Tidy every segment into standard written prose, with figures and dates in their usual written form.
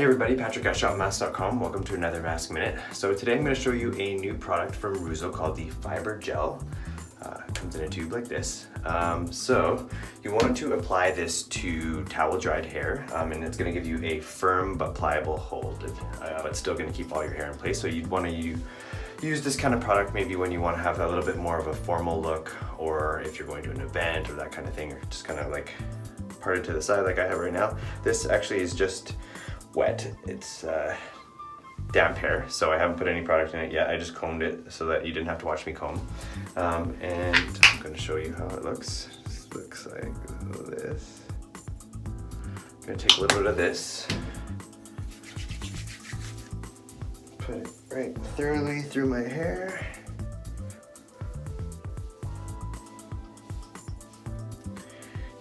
Hey everybody, Patrick at shopmasc.com. Welcome to another Mask Minute. So today I'm going to show you a new product from Reuzel called the Fiber Gel. It comes in a tube like this. So you want to apply this to towel dried hair, and it's going to give you a firm but pliable hold. It's still going to keep all your hair in place, so you'd want to use this kind of product maybe when you want to have a little bit more of a formal look, or if you're going to an event or that kind of thing, or just kind of like parted to the side like I have right now. This actually is just wet. It's damp hair, so I haven't put any product in it yet. I just combed it so that you didn't have to watch me comb. And I'm going to show you how it looks. It looks like this. I'm going to take a little bit of this, put it right thoroughly through my hair.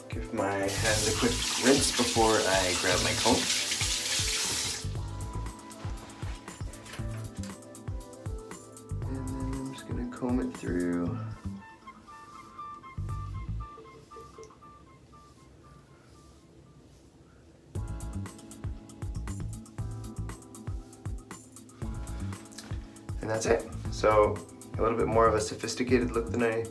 Give my hands a quick rinse before I grab my comb. Comb it through. And that's it. So a little bit more of a sophisticated look than I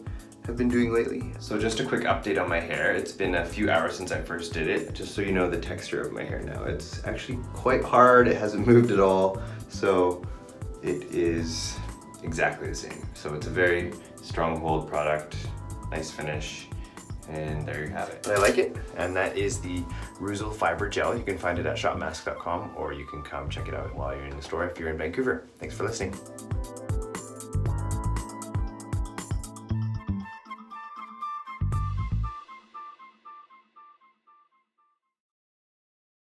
have been doing lately. So just a quick update on my hair. It's been a few hours since I first did it, just so you know the texture of my hair now. It's actually quite hard. It hasn't moved at all. So it is exactly the same. So it's a very strong hold product, nice finish, and there you have it. I like it, and that is the Reuzel Fiber Gel. You can find it at shopmasc.com, or you can come check it out while you're in the store if you're in Vancouver. Thanks for listening.